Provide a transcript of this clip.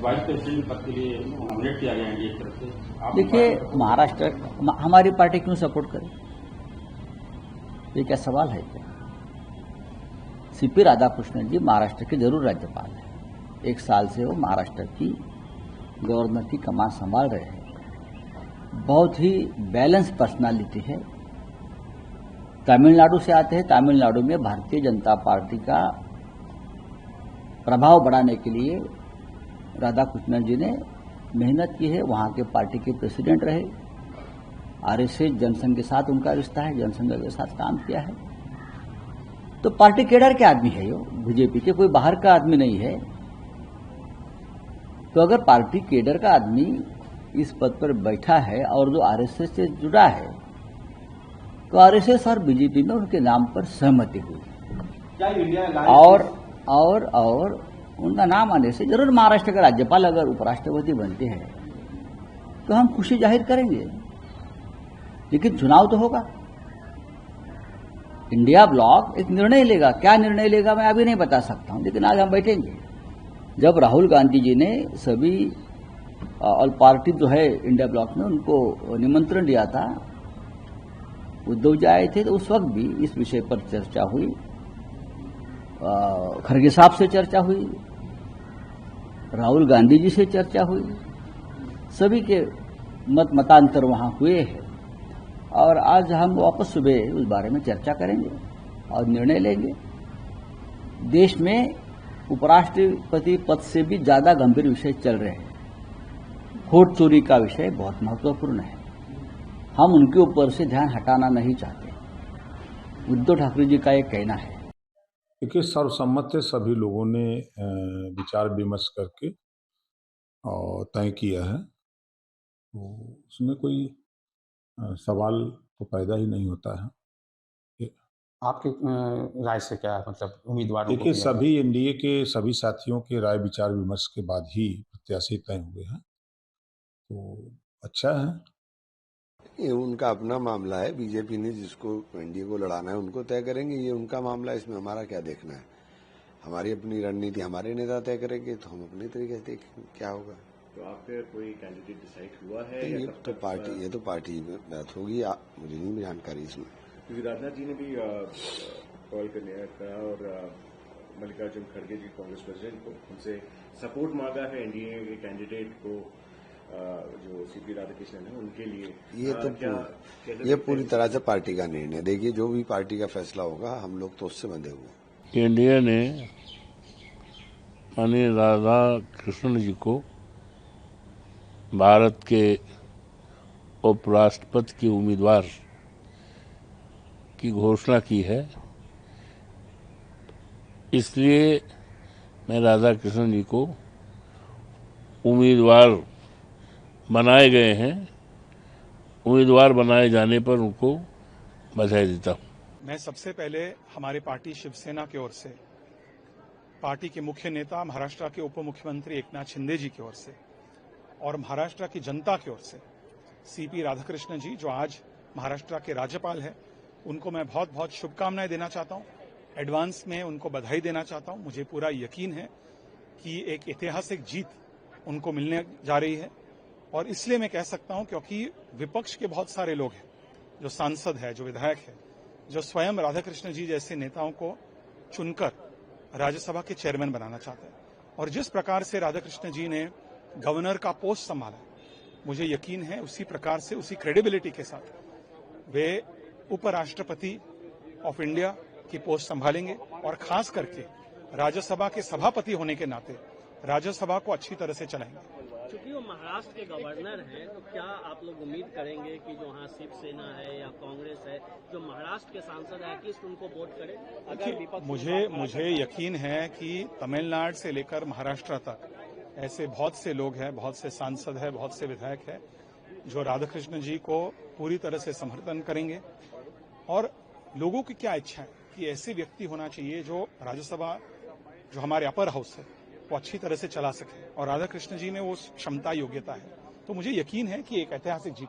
Vice president पद के लिए नॉमिनेट किया गया एनडीए की तरफ से। देखिए, महाराष्ट्र हमारी पार्टी क्यों सपोर्ट करे, ये क्या सवाल है क्या? सीपी राधाकृष्णन जी महाराष्ट्र के जरूर राज्यपाल हैं, 1 साल से वो महाराष्ट्र की गवर्नर की कमान संभाल रहे हैं। बहुत ही बैलेंस पर्सनालिटी है। तमिलनाडु से आते हैं, तमिलनाडु में भारतीय जनता पार्टी का प्रभाव बढ़ाने के लिए राधाकृष्णन जी ने मेहनत की है। वहां के पार्टी के प्रेसिडेंट रहे, आरएसएस जनसंघ के साथ उनका रिश्ता है, जनसंघ के साथ काम किया है। तो पार्टी केडर के आदमी है, यो बीजेपी के, कोई बाहर का आदमी नहीं है। तो अगर पार्टी केडर का आदमी इस पद पर बैठा है और जो आरएसएस से जुड़ा है, तो आरएसएस और बीजेपी में उनके नाम पर सहमति हुई और उनका नाम आने से जरूर महाराष्ट्र का राज्यपाल अगर उपराष्ट्रपति बनते हैं तो हम खुशी जाहिर करेंगे, लेकिन चुनाव तो होगा। इंडिया ब्लॉक एक निर्णय लेगा, क्या निर्णय लेगा मैं अभी नहीं बता सकता हूं, लेकिन आज हम बैठेंगे। जब राहुल गांधी जी ने सभी ऑल पार्टी जो है इंडिया ब्लॉक में उनको निमंत्रण दिया था, उद्धव जी आए थे, तो उस वक्त भी इस विषय पर चर्चा हुई, खड़गे साहब से चर्चा हुई, राहुल गांधी जी से चर्चा हुई, सभी के मतांतर वहां हुए हैं। और आज हम वापस सुबह उस बारे में चर्चा करेंगे और निर्णय लेंगे। देश में उपराष्ट्रपति पद से भी ज्यादा गंभीर विषय चल रहे हैं। वोट चोरी का विषय बहुत महत्वपूर्ण है, हम उनके ऊपर से ध्यान हटाना नहीं चाहते। उद्धव ठाकरे जी का ये कहना है। देखिए, सर्वसम्मत से सभी लोगों ने विचार विमर्श करके और तय किया है, तो उसमें कोई सवाल तो पैदा ही नहीं होता है। आपकी राय से क्या मतलब उम्मीदवारों को? देखिए, सभी एनडीए के सभी साथियों के राय विचार विमर्श के बाद ही प्रत्याशी तय हुए हैं, तो अच्छा है। ये उनका अपना मामला है। बीजेपी ने जिसको एनडीए को लड़ाना है उनको तय करेंगे, ये उनका मामला है, इसमें हमारा क्या देखना है। हमारी अपनी रणनीति हमारे नेता तय करेंगे, तो हम अपने तरीके से देखेंगे क्या होगा। तो आप पे कोई कैंडिडेट डिसाइड हुआ है? ये तो पार्टी में बात होगी, मुझे नहीं जानकारी इसमें। क्योंकि राजनाथ जी ने भी कॉल करा और मल्लिकार्जुन खड़गे जी कांग्रेस प्रेसिडेंट को उनसे सपोर्ट मांगा है एनडीए के कैंडिडेट को, जो सीपी राधाकृष्णन है उनके लिए। ये पूरी तरह से पार्टी का निर्णय। देखिए, जो भी पार्टी का फैसला होगा हम लोग तो उससे बंधे हुए। एनडीए ने माननीय राधाकृष्णन जी को भारत के उपराष्ट्रपति के उम्मीदवार की घोषणा की है, इसलिए मैं राधाकृष्णन जी को उम्मीदवार बनाए गए हैं। उम्मीदवार बनाए जाने पर उनको बधाई देता हूं। मैं सबसे पहले हमारी पार्टी शिवसेना की ओर से, पार्टी के मुख्य नेता महाराष्ट्र के उप मुख्यमंत्री एकनाथ शिंदे जी की ओर से और महाराष्ट्र की जनता की ओर से सीपी राधाकृष्णन जी, जो आज महाराष्ट्र के राज्यपाल हैं, उनको मैं बहुत बहुत शुभकामनाएं देना चाहता हूं। एडवांस में उनको बधाई देना चाहता हूं। मुझे पूरा यकीन है कि एक ऐतिहासिक जीत उनको मिलने जा रही है, और इसलिए मैं कह सकता हूं क्योंकि विपक्ष के बहुत सारे लोग हैं, जो सांसद है, जो विधायक है, जो स्वयं राधाकृष्णन जी जैसे नेताओं को चुनकर राज्यसभा के चेयरमैन बनाना चाहते हैं, और जिस प्रकार से राधाकृष्णन जी ने गवर्नर का पोस्ट संभाला, मुझे यकीन है उसी प्रकार से, उसी क्रेडिबिलिटी के साथ वे उपराष्ट्रपति ऑफ इंडिया की पोस्ट संभालेंगे, और खास करके राज्यसभा के सभापति होने के नाते राज्यसभा को अच्छी तरह से चलाएंगे। चूंकि वो महाराष्ट्र के गवर्नर हैं, तो क्या आप लोग उम्मीद करेंगे कि जो यहाँ शिवसेना है या कांग्रेस है, जो महाराष्ट्र के सांसद है, एटलीस्ट उनको वोट करें? अगर मुझे यकीन है कि तमिलनाडु से लेकर महाराष्ट्र तक ऐसे बहुत से लोग हैं, बहुत से सांसद हैं, बहुत से विधायक हैं, जो राधाकृष्णन जी को पूरी तरह से समर्थन करेंगे। और लोगों की क्या इच्छा है कि ऐसे व्यक्ति होना चाहिए जो राज्यसभा, जो हमारे अपर हाउस है, वो अच्छी तरह से चला सके, और राधाकृष्ण जी में वो क्षमता, योग्यता है। तो मुझे यकीन है कि एक ऐतिहासिक जीत